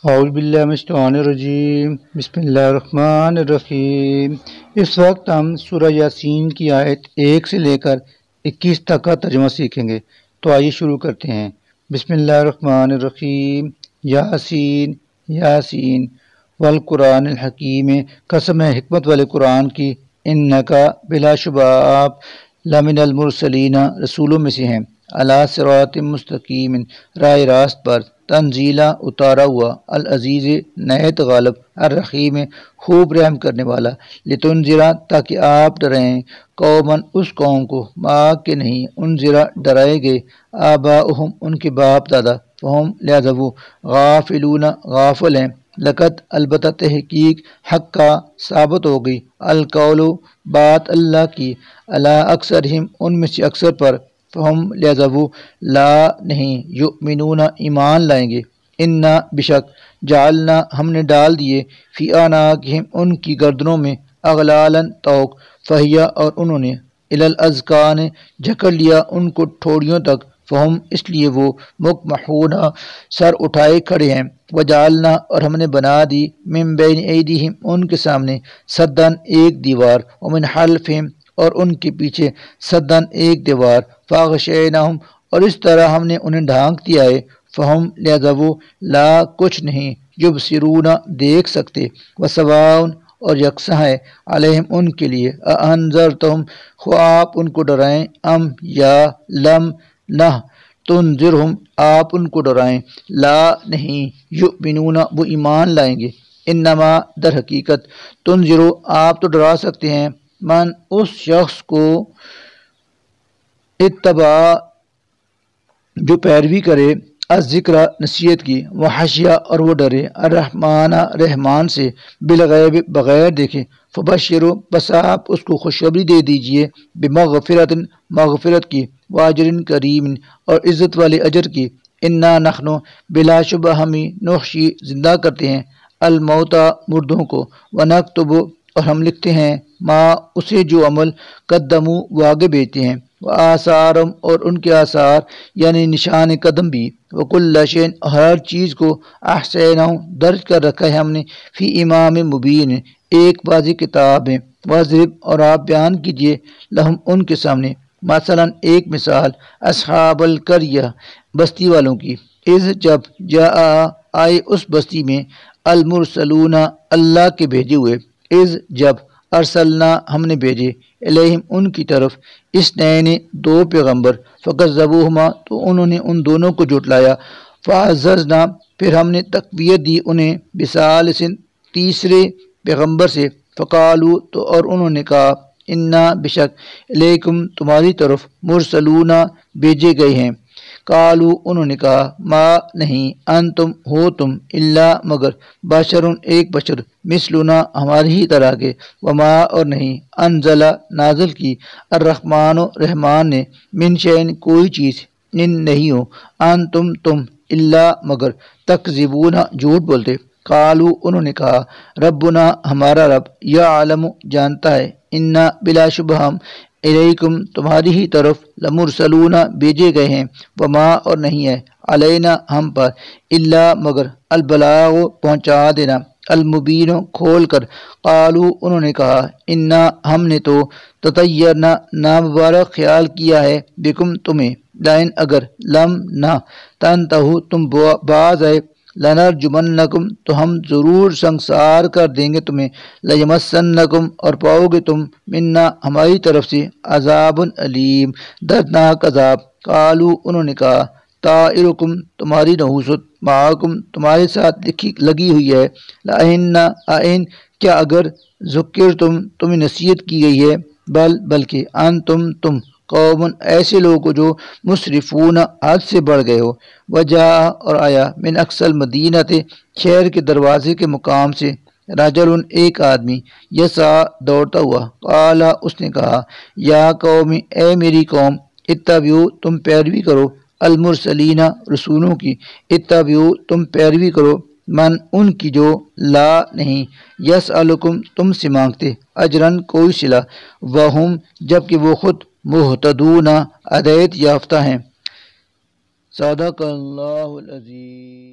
اعوذ باللہ من الشیطان الرجیم بسم اللہ الرحمن الرحیم۔ اس وقت ہم سورہ یاسین کی آیت 1 سے لے کر 21 تک کا ترجمہ سیکھیں گے، تو آئیے شروع کرتے ہیں۔ بسم اللہ الرحمن الرحیم۔ یاسین یاسین والقرآن الحکیم، قسم ہے حکمت والے قرآن کی، انکا بلا شبہ آپ لمن المرسلین رسولوں میں سے ہیں، علی صراط مستقیم راہ راست پر، تنزیلا اتارا ہوا، العزیز نہایت غالب، الرحیم خوب رحم کرنے والا، لتنذرا تاکہ آپ ڈرائیں، قومن اس قوم کو، ما کہ نہیں، انذرا ڈرائے گئے، آباؤہم ان کے باپ دادا، فہم لہذا وہ، غافلون غافل ہیں، لقد البتہ تحقیق، حق کا ثابت ہو گئی، القول بات اللہ کی، علی اکثرہم ان میں سے اکثر پر، فہم لہذا وہ، لا نہیں، یؤمنون ایمان لائیں گے، انا بشک، جعلنا ہم نے ڈال دیے، فی اعناقہم ان کی گردنوں میں، اغلالن توق، فہیا اور انہوں نے، الی الاذقان جکڑ لیا ان کو ٹھوڑیوں تک، فہم اس لیے وہ، مقمحون سر اٹھائے کھڑے ہیں، وجعلنا اور ہم نے بنا دی، من بین ایدیہم ان کے سامنے، سدن ایک دیوار، ومن خلفہم اور ان کے پیچھے، سدن ایک دیوار، فاغشیناہم اور اس طرح ہم نے انہیں ڈھانک دیا ہے، فہم لہذا وہ، لا کچھ نہیں، یبصرون دیکھ سکتے، وسواء اور یکساں ہے، علیہم ان کے لیے، انذرتہم خواہ آپ ان کو ڈرائیں، ام یا لم نہ تنذرہم آپ ان کو ڈرائیں، لا نہیں، یؤمنون وہ ایمان لائیں گے، انما در حقیقت، تنذرو آپ تو ڈرا سکتے ہیں، من اس شخص کو، اتبع جو پیروی کرے، الذکر نصیحت کی، وحشیا اور وہ ڈرے، الرحمن رحمان سے، بالغیب بغیر دیکھے، فبشرو بس آپ اس کو خوشخبری دے دیجئے، بمغفرت مغفرت کی، واجر کریم اور عزت والے اجر کی، انا نحنو بلا شبہ ہمیں، نحشی زندہ کرتے ہیں، الموتى مردوں کو، ونکتب اور ہم لکھتے ہیں، ما اسے جو عمل، قدموا وہ آگے بھیجتے ہیں، وآثارم اور ان کے آثار یعنی نشان قدم بھی، وکل شیء ہر چیز کو، احصیناہ درج کر رکھا ہے ہم نے، فی امام مبین ایک واضح کتاب ہے، واضرب اور آپ بیان کیجئے، لہم ان کے سامنے، مثلا ایک مثال، اصحاب القریہ بستی والوں کی، اذ جب، جاء آئے اس بستی میں، المرسلون اللہ کے بھیجے ہوئے، اذ جب، ارسلنا ہم نے بھیجے، الیہم ان کی طرف، اثنین دو پیغمبر، فکذبوہما تو انہوں نے ان دونوں کو جھٹلایا، فعززنا پھر ہم نے تقویت دی انہیں، بثالث تیسرے پیغمبر سے، فقالو تو اور انہوں نے کہا، انا بشک، الیکم تمہاری طرف، مرسلون بھیجے گئے ہیں، قالو انہوں نے کہا، ما نہیں، انتم ہو تم، الا مگر، بشرن ایک بشر، مثلنا ہماری ہی طرح کے، وما اور نہیں، انزل نازل کی، الرحمن رحمان نے، من شیء کوئی چیز، ان نہیں ہو، انتم تم، الا مگر، تکذبون جھوٹ بولتے، قالو انہوں نے کہا، ربنا ہمارا رب، یعلم جانتا ہے، انا بلا شبہ ہم، الیکم تمہاری ہی طرف، لمرسلون بھیجے گئے ہیں، وما اور نہیں ہے، علینا ہم پر، الا مگر، البلاغ پہنچا دینا، المبین کھول کر، قالو انہوں نے کہا، انا ہم نے تو، تطیرنا نامبارک خیال کیا ہے، بکم تمہیں، لئن اگر، لم نہ تنتہو تم باز آئے، لنرجمنکم تو ہم ضرور سنگسار کر دیں گے تمہیں، لیمسنکم اور پاؤ گے تم، منا ہماری طرف سے، عذاب علیم دردناک عذاب، قالو انہوں نے کہا، طائرکم تمہاری نحوست، معاکم تمہارے ساتھ لگی ہوئی ہے، لئن کیا اگر، ذکرتم تمہیں نصیحت کی گئی ہے، بلکہ انتم تم، قوم ایسے لوگ جو، مسرفون حد سے بڑھ گئے ہو، وجا اور آیا، من اقصی المدینہ شہر کے دروازے کے مقام سے، رجل ایک آدمی، یسعی دوڑتا ہوا، قال اس نے کہا، یا قوم اے میری قوم، اتبعوا تم پیروی کرو، المرسلین رسولوں کی، اتبعوا تم پیروی کرو، من ان کی جو، لا نہیں، یسألکم تم سے مانگتے، اجرن کوئی صلہ، وہم جبکہ وہ خود، مہتدون ہدایت یافتہ ہیں، صدق اللہ العظیم۔